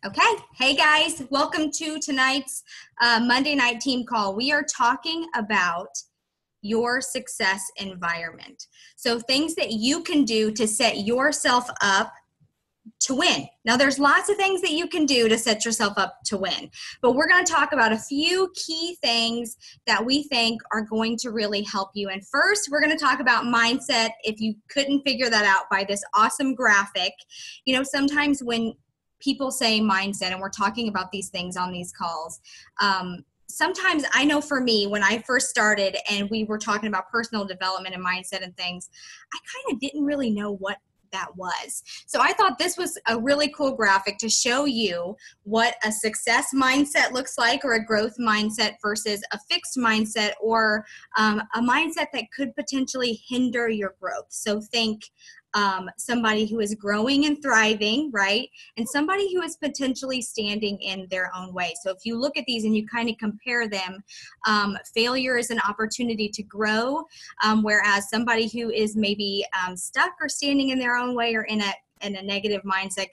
Okay. Hey guys, welcome to tonight's Monday night team call. We are talking about your success environment. So things that you can do to set yourself up to win. Now there's lots of things that you can do to set yourself up to win, but we're going to talk about a few key things that we think are going to really help you. And first, we're going to talk about mindset. If you couldn't figure that out by this awesome graphic, sometimes when people say mindset, and we're talking about these things on these calls, sometimes I know for me, when I first started and we were talking about personal development and mindset and things, I kind of didn't really know what that was. So I thought this was a really cool graphic to show you what a success mindset looks like, or a growth mindset versus a fixed mindset, or a mindset that could potentially hinder your growth. So think somebody who is growing and thriving, right? And somebody who is potentially standing in their own way. So if you look at these and you kind of compare them, failure is an opportunity to grow, whereas somebody who is maybe stuck or standing in their own way, or in a negative mindset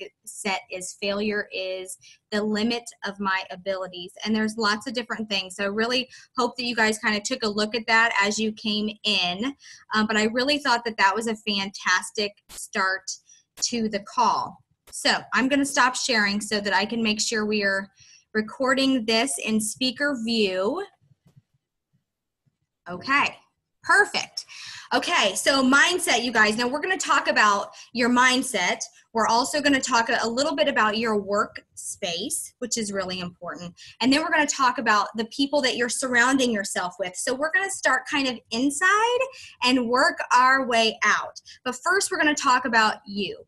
is failure is the limit of my abilities. And there's lots of different things. So I really hope that you guys kind of took a look at that as you came in. But I really thought that that was a fantastic start to the call. So I'm going to stop sharing so that I can make sure we are recording this in speaker view. Okay. Perfect. Okay, so mindset, you guys. Now we're going to talk about your mindset. We're also going to talk a little bit about your workspace, which is really important. And then we're going to talk about the people that you're surrounding yourself with. So we're going to start kind of inside and work our way out. But first, we're going to talk about you.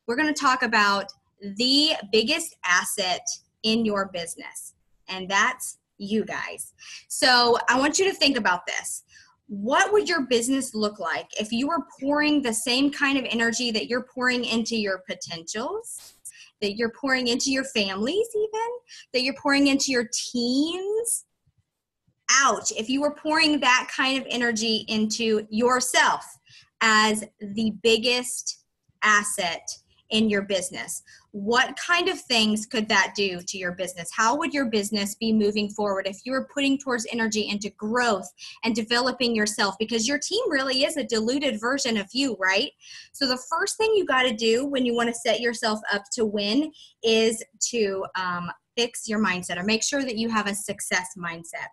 We're going to talk about the biggest asset in your business, and that's you guys. So I want you to think about this. What would your business look like if you were pouring the same kind of energy that you're pouring into your potentials, that you're pouring into your families even, that you're pouring into your teams? Ouch. If you were pouring that kind of energy into yourself as the biggest asset in your business, what kind of things could that do to your business? How would your business be moving forward if you were putting towards energy into growth and developing yourself? Because your team really is a diluted version of you, right? So the first thing you got to do when you want to set yourself up to win is to fix your mindset, or make sure that you have a success mindset.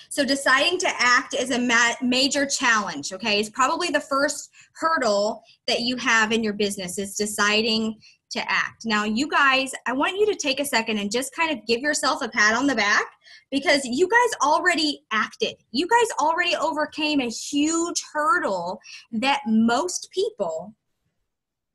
So deciding to act is a major challenge, okay? It's probably the first hurdle that you have in your business, is deciding to act. Now, you guys, I want you to take a second and just kind of give yourself a pat on the back, because you guys already acted. You guys already overcame a huge hurdle that most people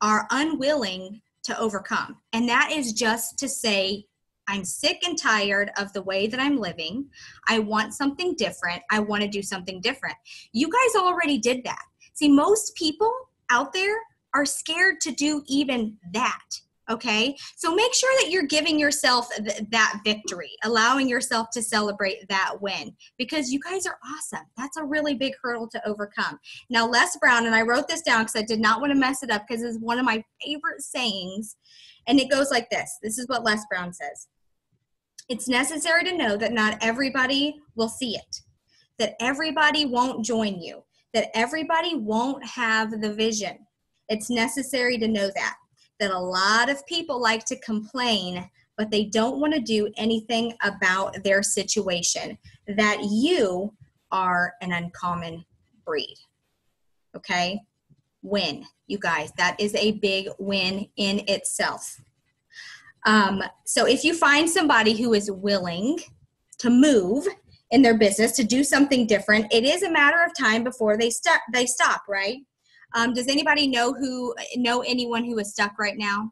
are unwilling to overcome. And that is just to say, I'm sick and tired of the way that I'm living. I want something different. I want to do something different. You guys already did that. See, most people out there are scared to do even that, okay? So make sure that you're giving yourself that victory, allowing yourself to celebrate that win, because you guys are awesome. That's a really big hurdle to overcome. Now, Les Brown, and I wrote this down because I did not want to mess it up, because it's one of my favorite sayings, and it goes like this. This is what Les Brown says. It's necessary to know that not everybody will see it, that everybody won't join you, that everybody won't have the vision. It's necessary to know that a lot of people like to complain, but they don't want to do anything about their situation, that you are an uncommon breed, okay? Win, you guys. That is a big win in itself. So if you find somebody who is willing to move in their business, to do something different, it is a matter of time before they stop, right? Does anybody know anyone who is stuck right now?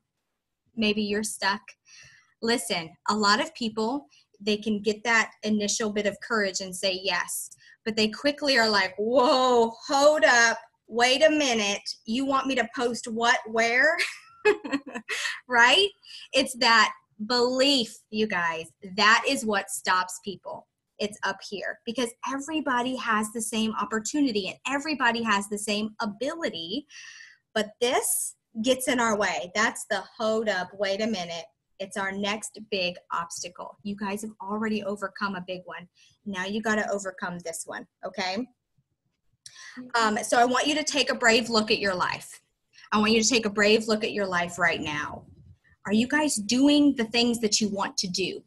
Maybe you're stuck. Listen, a lot of people, they can get that initial bit of courage and say yes, but they quickly are like, whoa, hold up, wait a minute. You want me to post what, where? Right? It's that belief, you guys. That is what stops people. It's up here, because everybody has the same opportunity and everybody has the same ability, but this gets in our way. That's the hold up, wait a minute. It's our next big obstacle. You guys have already overcome a big one. Now you got to overcome this one, okay? So I want you to take a brave look at your life. I want you to take a brave look at your life right now. Are you guys doing the things that you want to do?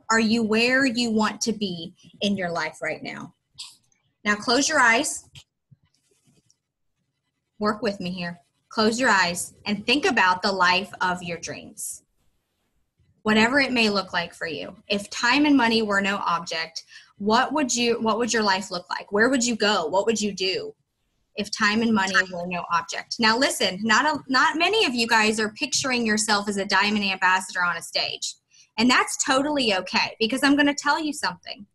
Are you where you want to be in your life right now? Now close your eyes. Work with me here. Close your eyes and think about the life of your dreams. Whatever it may look like for you. If time and money were no object, what would your life look like? Where would you go? What would you do if time and money were no object? Now listen, not many of you guys are picturing yourself as a diamond ambassador on a stage. And that's totally okay, because I'm going to tell you something.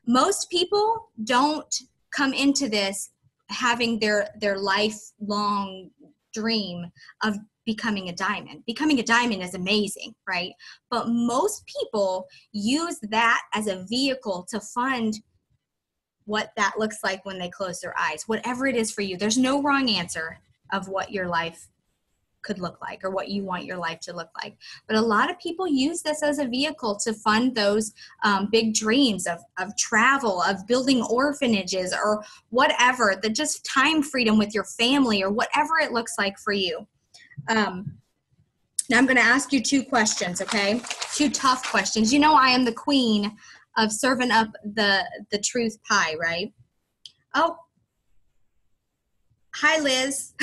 Most people don't come into this having their lifelong dream of becoming a diamond. Becoming a diamond is amazing, right? But most people use that as a vehicle to fund what that looks like when they close their eyes. Whatever it is for you, there's no wrong answer of what your life could look like or what you want your life to look like. But a lot of people use this as a vehicle to fund those big dreams of travel, of building orphanages, or whatever, the just time freedom with your family, or whatever it looks like for you. Now I'm going to ask you 2 questions, okay? 2 tough questions. You know I am the queen of serving up the truth pie, right? Oh, hi, Liz.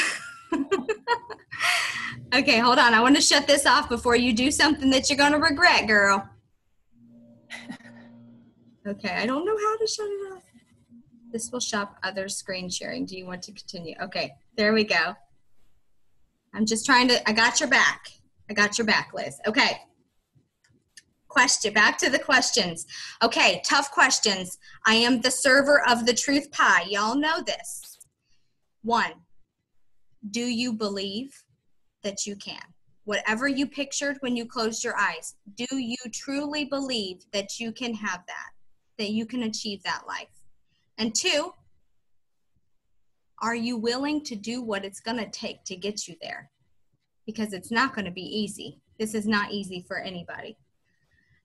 Okay, hold on. I want to shut this off before you do something that you're going to regret, girl. Okay, I don't know how to shut it off. This will stop other screen sharing. Do you want to continue? Okay, there we go. I'm just trying to, I got your back. I got your back, Liz. Okay. Question, back to the questions. Okay, tough questions. I am the server of the truth pie. Y'all know this. 1, do you believe that you can? Whatever you pictured when you closed your eyes, do you truly believe that you can have that you can achieve that life? And 2, are you willing to do what it's going to take to get you there? Because it's not going to be easy. This is not easy for anybody.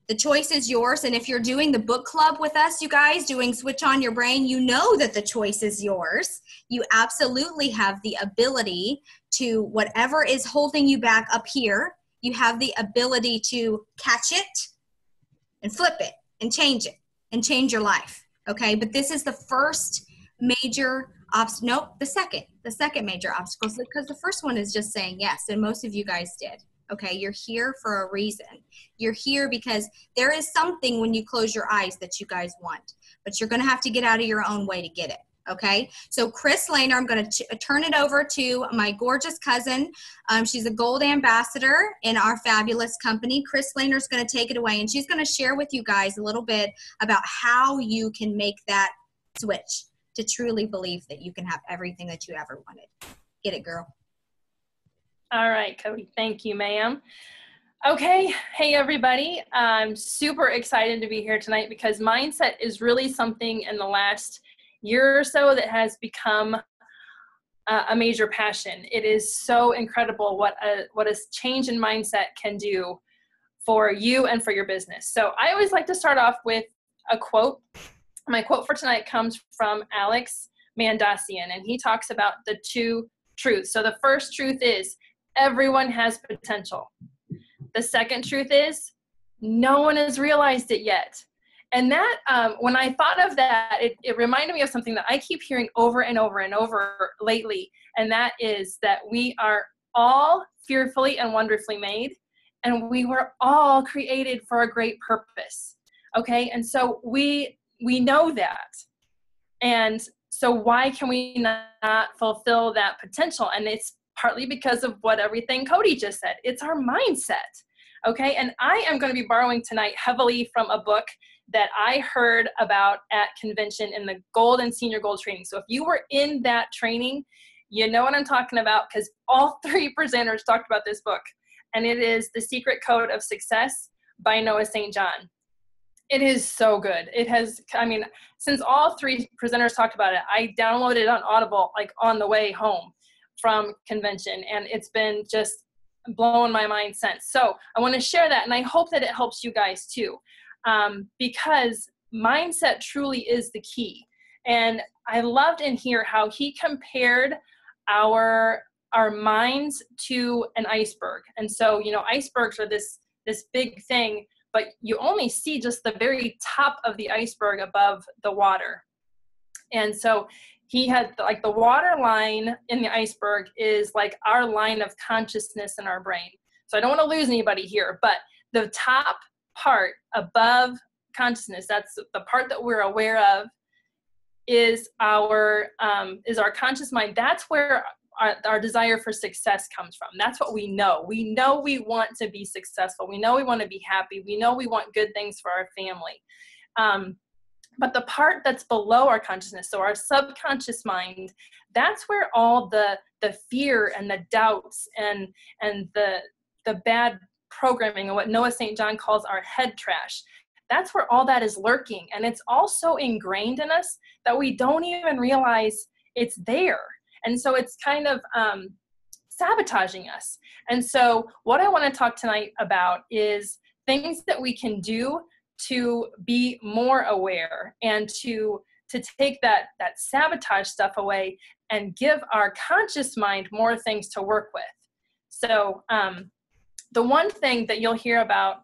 The choice is yours, and if you're doing the book club with us, you guys, doing Switch On Your Brain, you know that the choice is yours. You absolutely have the ability to, whatever is holding you back up here, you have the ability to catch it and flip it and change it and change your life, okay? But this is the first major obstacle. Nope, the second major obstacle, because the first one is just saying yes, and most of you guys did. Okay, you're here for a reason. You're here because there is something when you close your eyes that you guys want, but you're going to have to get out of your own way to get it. Okay, so Chris Lehner, I'm going to turn it over to my gorgeous cousin. She's a gold ambassador in our fabulous company. Chris Lehner is going to take it away, and she's going to share with you guys a little bit about how you can make that switch to truly believe that you can have everything that you ever wanted. Get it, girl. All right, Cody. Thank you, ma'am. Okay. Hey, everybody. I'm super excited to be here tonight because mindset is really something in the last year or so that has become a major passion. It is so incredible what a change in mindset can do for you and for your business. So I always like to start off with a quote. My quote for tonight comes from Alex Mandassian, and he talks about the 2 truths. So the first truth is, everyone has potential. The second truth is, no one has realized it yet. And that, when I thought of that, it reminded me of something that I keep hearing over and over and over lately. And that is that we are all fearfully and wonderfully made, and we were all created for a great purpose. Okay. And so we know that. And so why can we not fulfill that potential? And it's partly because of what everything Cody just said. It's our mindset, okay? And I am going to be borrowing tonight heavily from a book that I heard about at convention in the Gold and Senior Gold training. So if you were in that training, you know what I'm talking about, because all 3 presenters talked about this book. And it is The Secret Code of Success by Noah St. John. It is so good. It has, I mean, since all 3 presenters talked about it, I downloaded it on Audible, like on the way home from convention, and it's been just blowing my mind since. So I want to share that, and I hope that it helps you guys too, because mindset truly is the key. And I loved in here how he compared our minds to an iceberg. And so, you know, icebergs are this big thing, but you only see just the very top of the iceberg above the water. And so he had like the water line in the iceberg is like our line of consciousness in our brain. So I don't want to lose anybody here, but the top part above consciousness, that's the part that we're aware of, is our conscious mind. That's where our desire for success comes from. That's what we know. We know we want to be successful. We know we want to be happy. We know we want good things for our family. But the part that's below our consciousness, so our subconscious mind, that's where all the fear and the doubts and the bad programming and what Noah St. John calls our head trash, that's where all that is lurking. And it's all so ingrained in us that we don't even realize it's there. And so it's kind of sabotaging us. And so what I want to talk tonight about is things that we can do to be more aware and to take that sabotage stuff away and give our conscious mind more things to work with. So the one thing that you'll hear about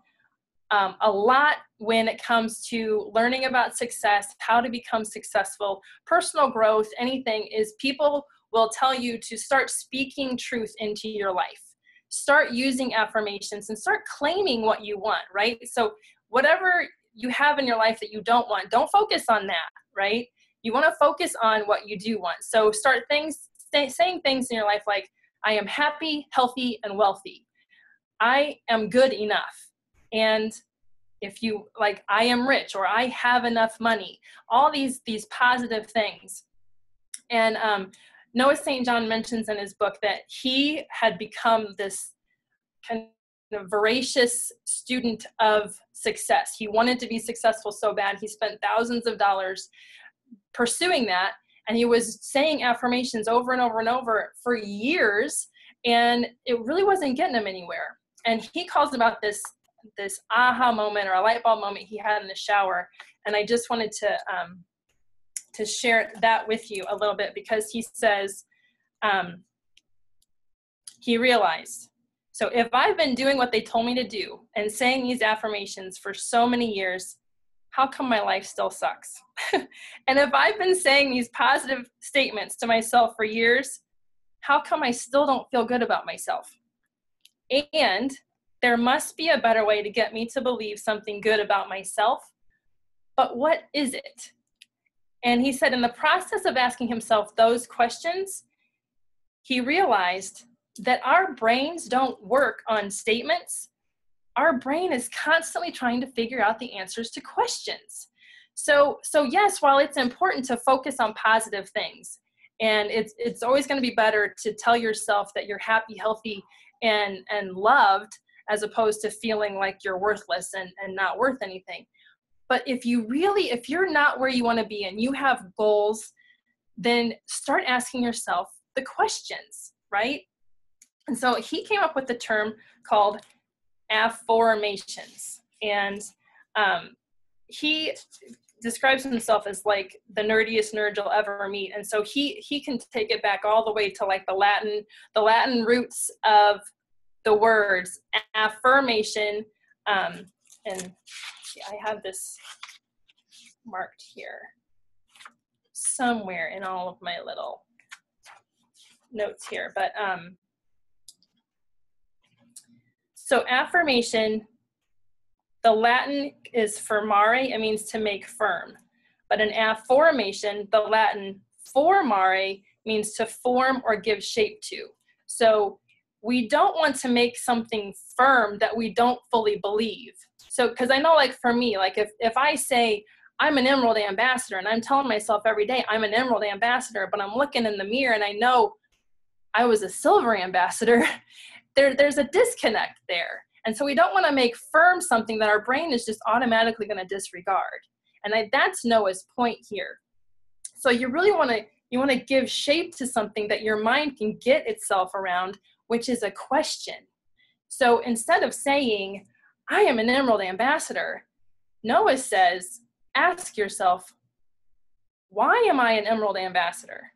a lot when it comes to learning about success, how to become successful, personal growth, anything, is people will tell you to start speaking truth into your life. Start using affirmations and start claiming what you want, right? So whatever you have in your life that you don't want, don't focus on that, right? You want to focus on what you do want. So start saying things in your life like, I am happy, healthy, and wealthy. I am good enough. And if you like, I am rich, or I have enough money, all these positive things. And Noah St. John mentions in his book that he had become this kind of voracious student of success. He wanted to be successful so bad. He spent thousands of dollars pursuing that. And he was saying affirmations over and over and over for years. And it really wasn't getting him anywhere. And he calls about this aha moment or a light bulb moment he had in the shower. And I just wanted to share that with you a little bit, because he says he realized, so if I've been doing what they told me to do and saying these affirmations for so many years, how come my life still sucks? And if I've been saying these positive statements to myself for years, how come I still don't feel good about myself? And there must be a better way to get me to believe something good about myself. But what is it? And he said in the process of asking himself those questions, he realized that our brains don't work on statements. Our brain is constantly trying to figure out the answers to questions. So yes, while it's important to focus on positive things, and it's always going to be better to tell yourself that you're happy, healthy, and loved, as opposed to feeling like you're worthless and not worth anything. But if you're not where you want to be and you have goals, then start asking yourself the questions, right? And so he came up with the term called affirmations. And he describes himself as like the nerdiest nerd you'll ever meet. And so he can take it back all the way to like the Latin roots of the words affirmation. And I have this marked here somewhere in all of my little notes here, but so affirmation, the Latin is firmare, it means to make firm, but an affirmation, the Latin formare, means to form or give shape to. So we don't want to make something firm that we don't fully believe. So, because I know, like for me, like if I say I'm an Emerald Ambassador and I'm telling myself every day I'm an Emerald Ambassador, but I'm looking in the mirror and I know I was a Silver Ambassador, there's a disconnect there. And so we don't want to make firm something that our brain is just automatically going to disregard. And that's Noah's point here. So you really want to give shape to something that your mind can get itself around, which is a question. So instead of saying, I am an Emerald Ambassador, Noah says, ask yourself, why am I an Emerald Ambassador?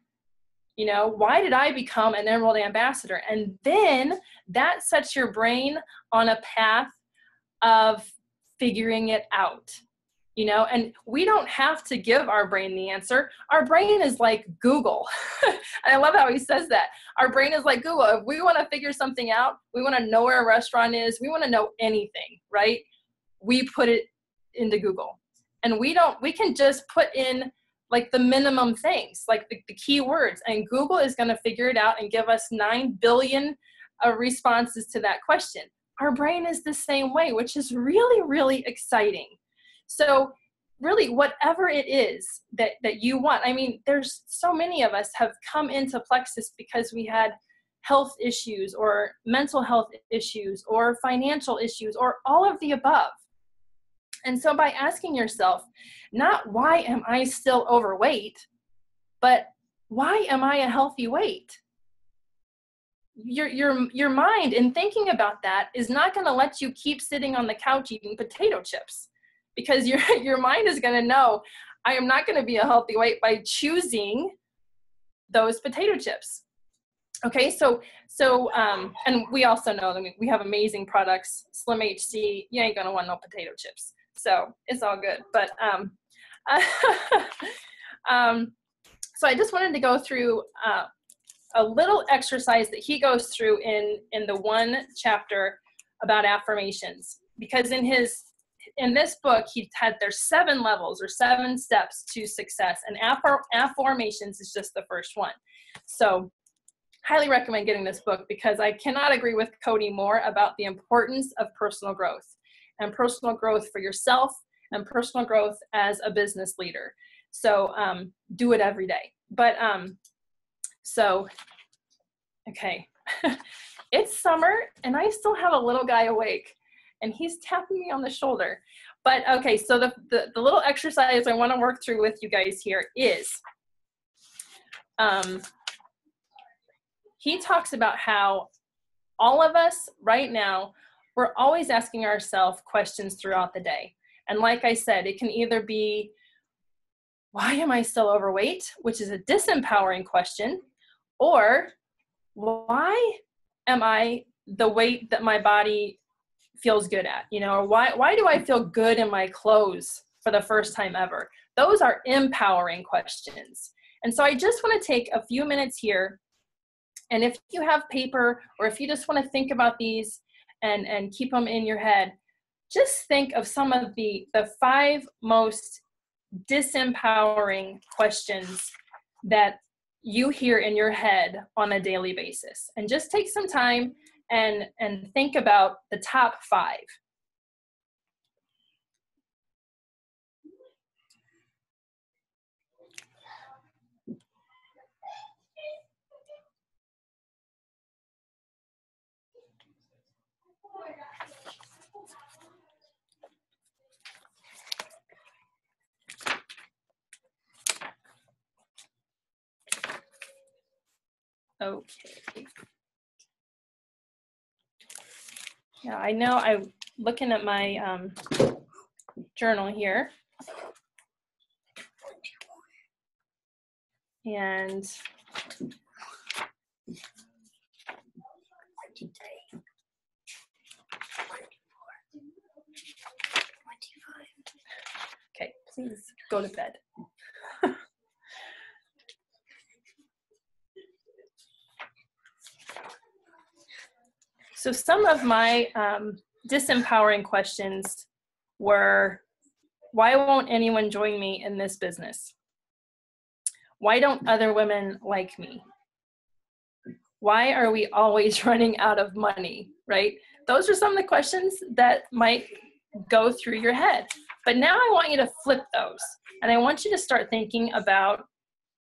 You know, why did I become an Emerald Ambassador? And then that sets your brain on a path of figuring it out, you know, and we don't have to give our brain the answer. Our brain is like Google. And I love how he says that. Our brain is like Google. If we want to figure something out, we want to know where a restaurant is, we want to know anything, right? We put it into Google. And we can just put in like the minimum things, like the key words, and Google is going to figure it out and give us 9 billion responses to that question. Our brain is the same way, which is really, really exciting. So really, whatever it is that you want, I mean, there's so many of us have come into Plexus because we had health issues or mental health issues or financial issues or all of the above. And so by asking yourself, not why am I still overweight, but why am I a healthy weight? Your mind in thinking about that is not going to let you keep sitting on the couch eating potato chips, because your mind is going to know, I am not going to be a healthy weight by choosing those potato chips. Okay, so and we also know that we have amazing products, Slim HC, you ain't going to want no potato chips. So it's all good. But so I just wanted to go through a little exercise that he goes through in the one chapter about affirmations, because in this book there's 7 levels or 7 steps to success, and affirmations is just the first one. So highly recommend getting this book, because I cannot agree with Cody more about the importance of personal growth, and personal growth for yourself and personal growth as a business leader. So do it every day. But so, okay, it's summer and I still have a little guy awake and he's tapping me on the shoulder. But okay, so the little exercise I want to work through with you guys here is, he talks about how all of us right now, we're always asking ourselves questions throughout the day. And like I said, it can either be, why am I still overweight? Which is a disempowering question. Or why am I the weight that my body feels good at? You know, or why do I feel good in my clothes for the first time ever? Those are empowering questions. And so I just want to take a few minutes here. And if you have paper, or if you just want to think about these and keep them in your head, just think of some of the 5 most disempowering questions that you hear in your head on a daily basis. And just take some time and think about the top 5. Okay. Yeah, I know I'm looking at my journal here. And okay, please go to bed. So some of my disempowering questions were, why won't anyone join me in this business? Why don't other women like me? Why are we always running out of money, right? Those are some of the questions that might go through your head. But now I want you to flip those. And I want you to start thinking about,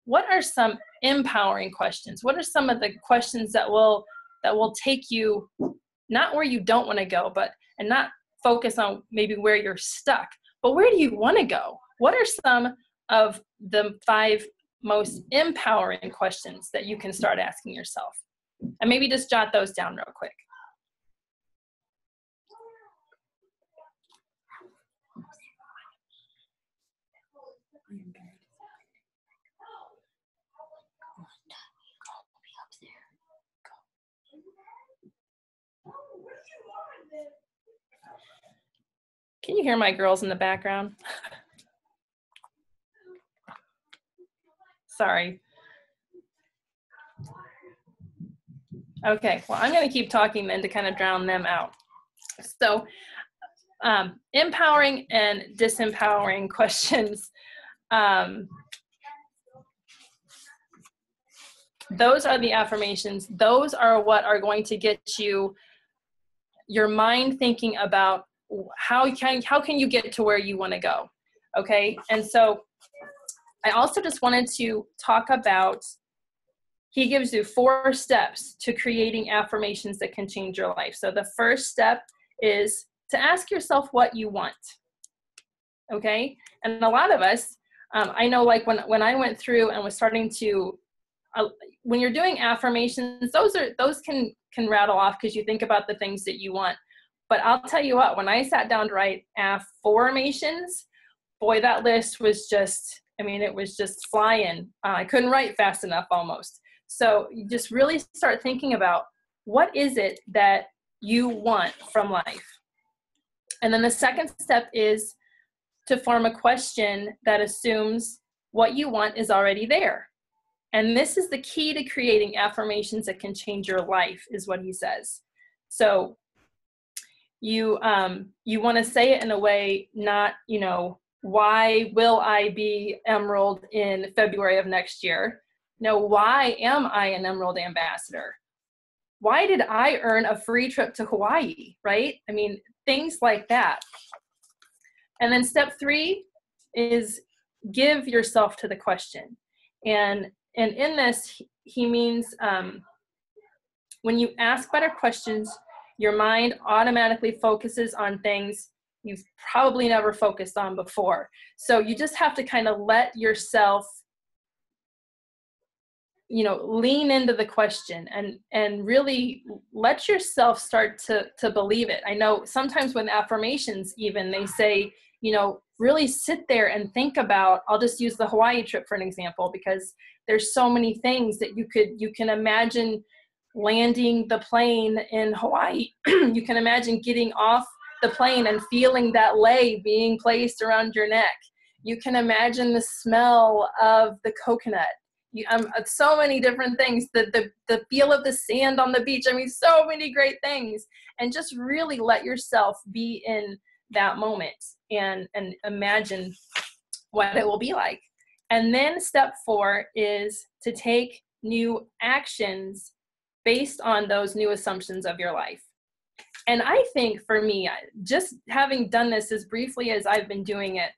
what are some empowering questions? What are some of the questions that will take you not where you don't want to go, and not focus on maybe where you're stuck, but where do you want to go? What are some of the 5 most empowering questions that you can start asking yourself? And maybe just jot those down real quick. Can you hear my girls in the background? Sorry. Okay, well, I'm going to keep talking then to kind of drown them out. So empowering and disempowering questions. Those are the affirmations. Those are what are going to get you your mind thinking about how can you get to where you want to go. Okay, and so I also just wanted to talk about, he gives you 4 steps to creating affirmations that can change your life. So the first step is to ask yourself what you want. Okay, and a lot of us, I know, like when I went through and was starting to, when you're doing affirmations, those can rattle off because you think about the things that you want. But I'll tell you what, when I sat down to write affirmations, boy, that list was just, I mean, it was just flying. I couldn't write fast enough almost. So you just really start thinking about what is it that you want from life. And then the second step is to form a question that assumes what you want is already there. And this is the key to creating affirmations that can change your life, is what he says. So you want to say it in a way, not, you know, why will I be Emerald in February of next year? No, why am I an Emerald ambassador? Why did I earn a free trip to Hawaii, right? I mean, things like that. And then step 3 is give yourself to the question. And in this, he means when you ask better questions, your mind automatically focuses on things you've probably never focused on before. So you just have to kind of let yourself, you know, lean into the question and really let yourself start to believe it. I know sometimes with affirmations, even they say, you know, really sit there and think about, I'll just use the Hawaii trip for an example, because there's so many things that you can imagine landing the plane in Hawaii. You can imagine getting off the plane and feeling that lei being placed around your neck. You can imagine the smell of the coconut. So many different things, the feel of the sand on the beach. I mean, so many great things. And just really let yourself be in that moment and imagine what it will be like. And then step 4 is to take new actions based on those new assumptions of your life. And I think for me, just having done this as briefly as I've been doing it,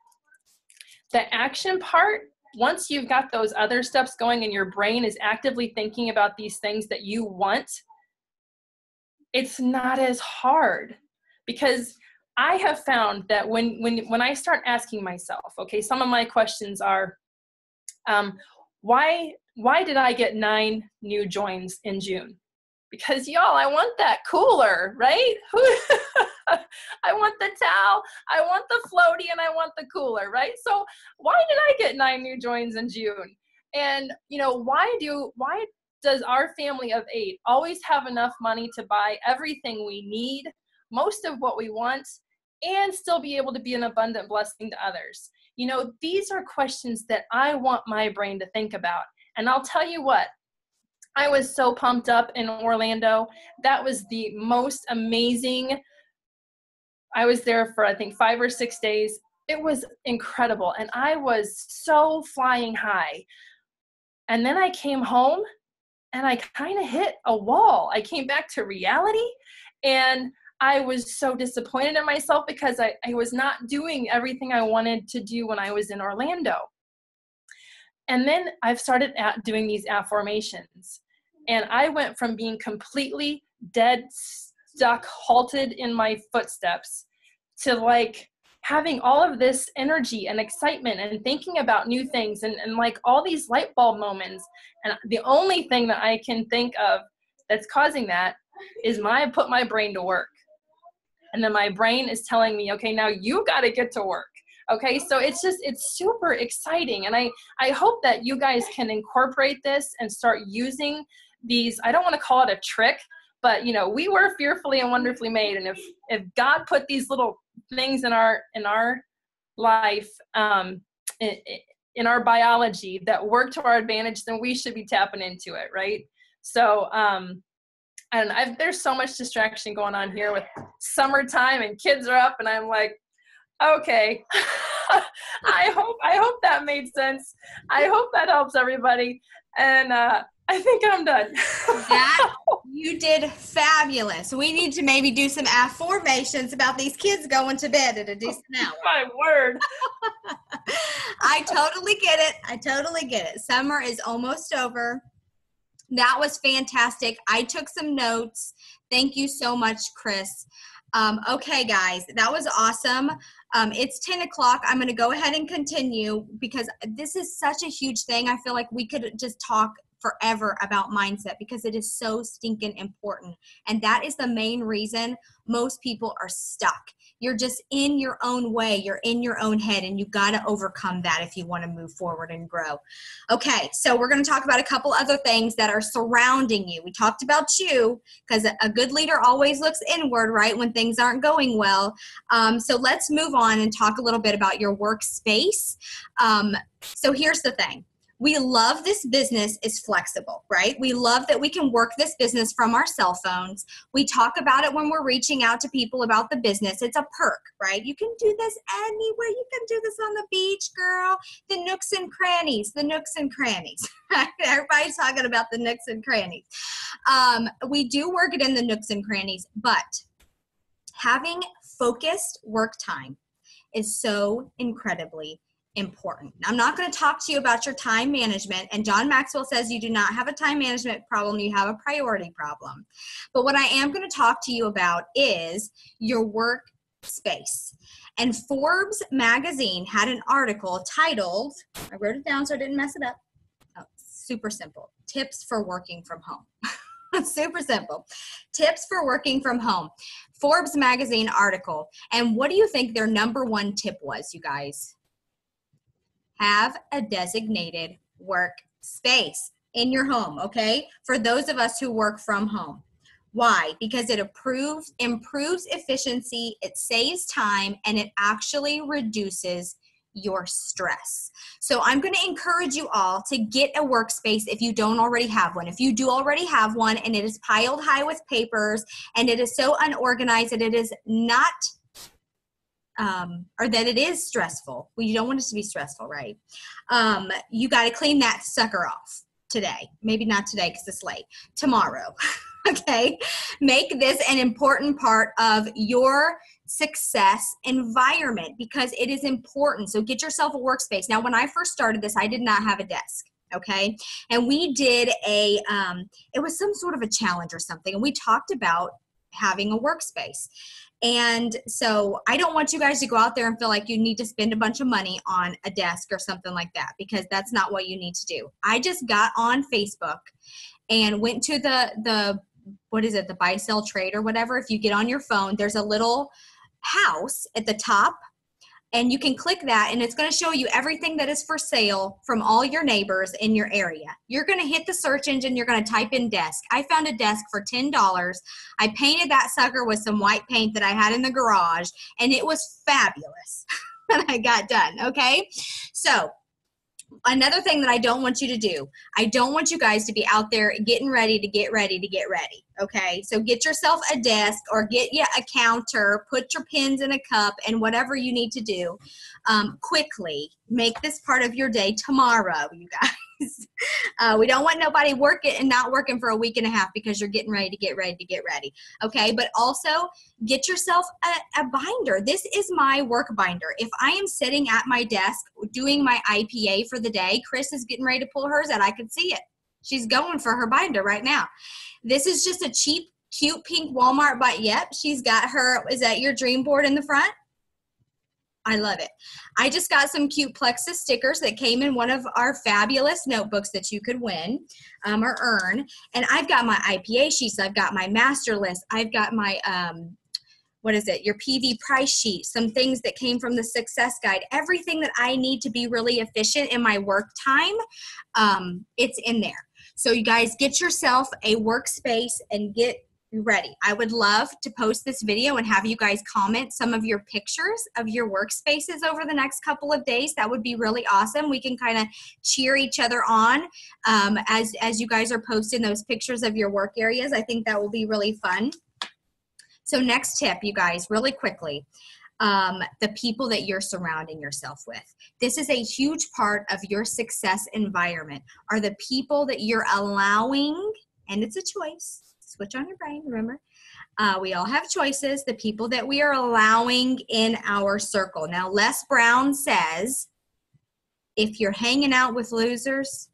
the action part, once you've got those other steps going and your brain is actively thinking about these things that you want, it's not as hard. Because I have found that when I start asking myself, okay, some of my questions are, why did I get 9 new joins in June? Because y'all, I want that cooler, right? I want the towel, I want the floaty, and I want the cooler, right? So why did I get 9 new joins in June? And, you know, why does our family of 8 always have enough money to buy everything we need, most of what we want, and still be able to be an abundant blessing to others? You know, these are questions that I want my brain to think about. And I'll tell you what, I was so pumped up in Orlando. That was the most amazing. I was there for, I think, 5 or 6 days. It was incredible. And I was so flying high. And then I came home and I kind of hit a wall. I came back to reality and I was so disappointed in myself because I was not doing everything I wanted to do when I was in Orlando. And then I've started doing these affirmations. And I went from being completely dead, stuck, halted in my footsteps to like having all of this energy and excitement and thinking about new things and like all these light bulb moments. And the only thing that I can think of that's causing that is I put my brain to work. And then my brain is telling me, okay, now you got to get to work. Okay, so it's super exciting. And I hope that you guys can incorporate this and start using these. I don't want to call it a trick, but you know, we were fearfully and wonderfully made. And if God put these little things in our life, in our biology that work to our advantage, then we should be tapping into it, right? So I don't know, there's so much distraction going on here with summertime and kids are up, and I'm like, okay. I hope that made sense. I hope that helps everybody. And I think I'm done. That, you did fabulous. We need to maybe do some affirmations about these kids going to bed at a decent hour. My word. I totally get it. I totally get it. Summer is almost over. That was fantastic. I took some notes. Thank you so much, Chris. Okay, guys, that was awesome. It's 10 o'clock. I'm going to go ahead and continue because this is such a huge thing. I feel like we could just talk forever about mindset because it is so stinking important. And that is the main reason most people are stuck. You're just in your own way. You're in your own head, and you got to overcome that if you want to move forward and grow. Okay, so we're going to talk about a couple other things that are surrounding you. We talked about you because a good leader always looks inward, right, when things aren't going well. So let's move on and talk a little bit about your workspace. So here's the thing. We love this business is flexible, right? We love that we can work this business from our cell phones. We talk about it when we're reaching out to people about the business. It's a perk, right? You can do this anywhere. You can do this on the beach, girl. The nooks and crannies, the nooks and crannies. Everybody's talking about the nooks and crannies. We do work it in the nooks and crannies, but having focused work time is so incredibly important. I'm not going to talk to you about your time management, and John Maxwell says you do not have a time management problem, you have a priority problem. But what I am going to talk to you about is your workspace. And Forbes magazine had an article titled, I wrote it down so I didn't mess it up. Oh, super simple. Tips for working from home. Super simple. Tips for working from home. Forbes magazine article. And what do you think their number one tip was, you guys? Have a designated workspace in your home, okay? For those of us who work from home. Why? Because it improves efficiency, it saves time, and it actually reduces your stress. So I'm going to encourage you all to get a workspace if you don't already have one. If you do already have one and it is piled high with papers and it is so unorganized that it is not or that it is stressful. Well, you don't want it to be stressful, right? You got to clean that sucker off today. Maybe not today because it's late. Tomorrow, okay? Make this an important part of your success environment because it is important. So get yourself a workspace. Now, when I first started this, I did not have a desk. Okay. And we did it was some sort of a challenge or something. And we talked about having a workspace. And so I don't want you guys to go out there and feel like you need to spend a bunch of money on a desk or something like that, because that's not what you need to do. I just got on Facebook and went to the what is it, the buy, sell, trade or whatever. If you get on your phone, there's a little house at the top. And you can click that and it's going to show you everything that is for sale from all your neighbors in your area. You're going to hit the search engine. You're going to type in desk. I found a desk for $10. I painted that sucker with some white paint that I had in the garage, and it was fabulous when I got done. Okay. So another thing that I don't want you to do, I don't want you guys to be out there getting ready to get ready. Okay. So get yourself a desk or get you a counter, put your pens in a cup and whatever you need to do quickly. Make this part of your day tomorrow, you guys. We don't want nobody working and not working for a week and a half because you're getting ready to get ready. Okay. But also get yourself a binder. This is my work binder. If I am sitting at my desk doing my IPA for the day, Chris is getting ready to pull hers out. I can see it. She's going for her binder right now. This is just a cheap, cute pink Walmart binder. Yep. She's got her, is that your dream board in the front? I love it. I just got some cute Plexus stickers that came in one of our fabulous notebooks that you could win or earn. And I've got my IPA sheets. I've got my master list. I've got my, your PV price sheet, some things that came from the success guide, everything that I need to be really efficient in my work time, it's in there. So you guys get yourself a workspace and get ready. I would love to post this video and have you guys comment some of your pictures of your workspaces over the next couple of days. That would be really awesome. We can kind of cheer each other on as you guys are posting those pictures of your work areas. I think that will be really fun. So next tip, you guys, really quickly, the people that you're surrounding yourself with. This is a huge part of your success environment, are the people that you're allowing, and it's a choice. Switch on your brain, remember. We all have choices. The people that we are allowing in our circle. Now, Les Brown says, if you're hanging out with losers,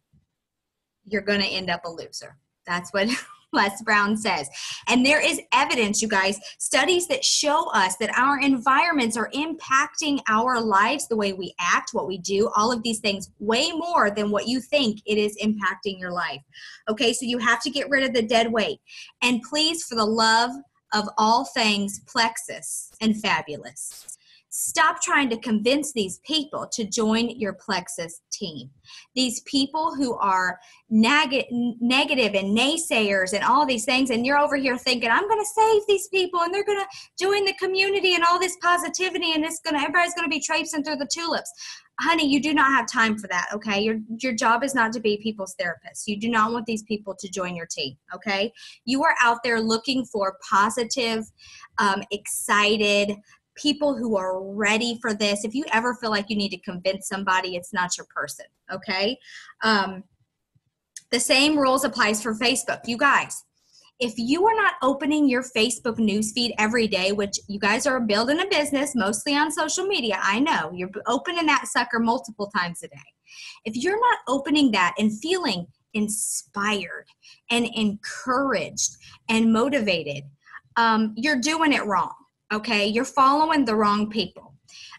you're going to end up a loser. That's what Les Brown says. And there is evidence, you guys, studies that show us that our environments are impacting our lives, the way we act, what we do, all of these things, way more than what you think it is impacting your life. Okay, so you have to get rid of the dead weight. And please, for the love of all things Plexus and fabulous, stop trying to convince these people to join your Plexus team. These people who are negative and naysayers and all these things, and you're over here thinking, I'm going to save these people and they're going to join the community and all this positivity and everybody's going to be traipsing through the tulips. Honey, you do not have time for that, okay? Your job is not to be people's therapist. You do not want these people to join your team, okay? You are out there looking for positive, excited people who are ready for this. If you ever feel like you need to convince somebody, it's not your person, okay? The same rules applies for Facebook. You guys, if you are not opening your Facebook newsfeed every day, which you guys are building a business mostly on social media, I know, you're opening that sucker multiple times a day. If you're not opening that and feeling inspired and encouraged and motivated, you're doing it wrong. Okay, you're following the wrong people.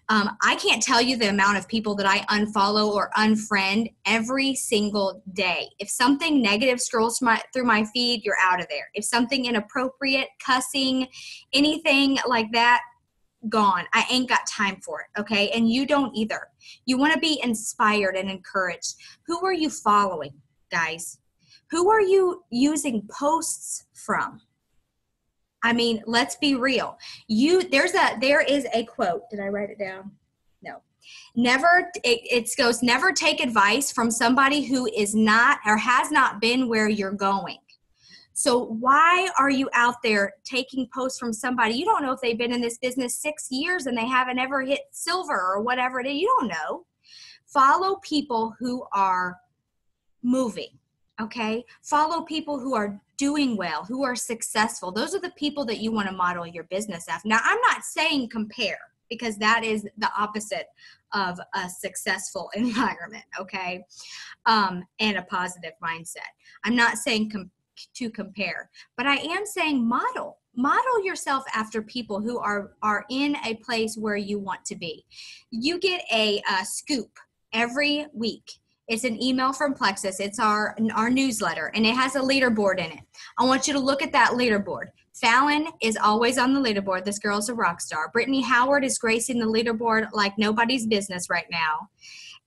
I can't tell you the amount of people that I unfollow or unfriend every single day. If something negative scrolls through my feed, you're out of there. If something inappropriate, cussing, anything like that, gone. I ain't got time for it, okay? And you don't either. You want to be inspired and encouraged. Who are you following, guys? Who are you using posts from? I mean, let's be real. There is a quote. Did I write it down? No. It goes, never take advice from somebody who is not or has not been where you're going. So why are you out there taking posts from somebody? You don't know if they've been in this business 6 years and they haven't ever hit silver or whatever it is. You don't know. Follow people who are moving. Okay, follow people who are doing well, who are successful. Those are the people that you want to model your business after. Now, I'm not saying compare, because that is the opposite of a successful environment, okay, and a positive mindset. I'm not saying to compare, but I am saying model. Model yourself after people who are in a place where you want to be. You get a scoop every week. It's an email from Plexus. It's our newsletter, and it has a leaderboard in it. I want you to look at that leaderboard. Fallon is always on the leaderboard. This girl's a rock star. Brittany Howard is gracing the leaderboard like nobody's business right now.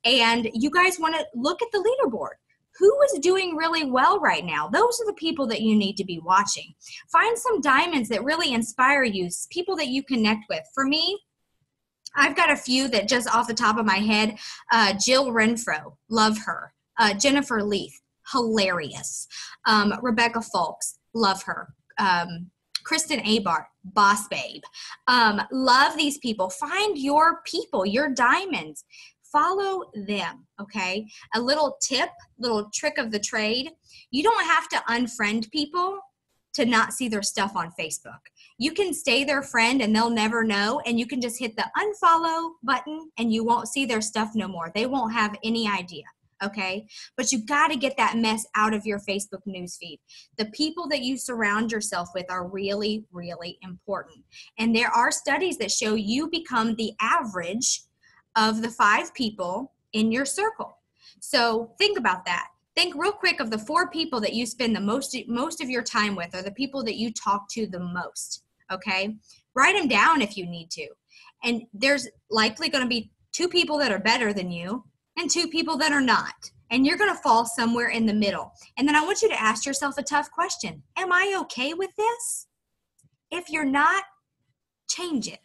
And you guys want to look at the leaderboard. Who is doing really well right now? Those are the people that you need to be watching. Find some diamonds that really inspire you, people that you connect with. For me, I've got a few that just off the top of my head. Jill Renfro, love her. Jennifer Leith, hilarious. Rebecca Folks, love her. Kristen Abart, boss babe. Love these people. Find your people, your diamonds. Follow them, okay? A little tip, little trick of the trade. You don't have to unfriend people to not see their stuff on Facebook. You can stay their friend and they'll never know, and you can just hit the unfollow button and you won't see their stuff no more. They won't have any idea, okay? But you got to get that mess out of your Facebook newsfeed. The people that you surround yourself with are really, really important. And there are studies that show you become the average of the 5 people in your circle. So think about that. Think real quick of the 4 people that you spend the most of your time with, or the people that you talk to the most, okay? Write them down if you need to. And there's likely going to be 2 people that are better than you and 2 people that are not. and you're going to fall somewhere in the middle. And then I want you to ask yourself a tough question. Am I okay with this? If you're not, change it.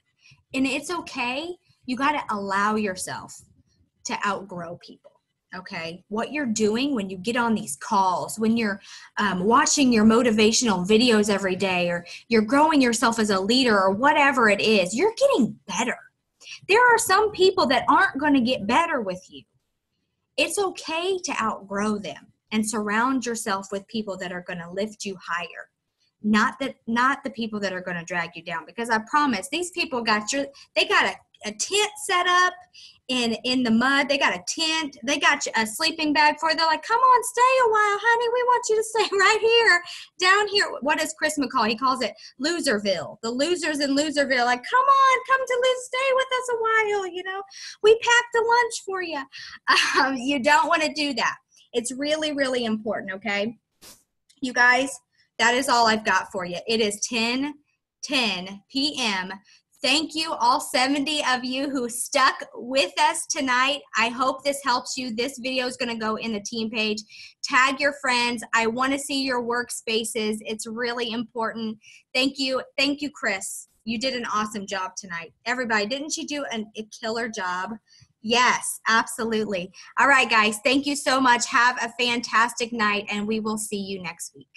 And it's okay. You got to allow yourself to outgrow people. Okay, what you're doing when you get on these calls, when you're watching your motivational videos every day, or you're growing yourself as a leader, or whatever it is, you're getting better. There are some people that aren't going to get better with you. It's okay to outgrow them and surround yourself with people that are going to lift you higher. Not the people that are going to drag you down, because I promise these people they got a tent set up in the mud. They got a tent. They got a sleeping bag for you. They're like, come on, stay a while, honey. We want you to stay right here, down here. What does Chris McCall? He calls it Loserville. The losers in Loserville, like, come to stay with us a while. We packed the lunch for you. You don't want to do that. It's really, really important. Okay, you guys. That is all I've got for you. It is 10:10 p.m. Thank you, all 70 of you who stuck with us tonight. I hope this helps you. This video is going to go in the team page. Tag your friends. I want to see your workspaces. It's really important. Thank you. Thank you, Chris. You did an awesome job tonight. Everybody, didn't you do a killer job? Yes, absolutely. All right, guys. Thank you so much. Have a fantastic night, and we will see you next week.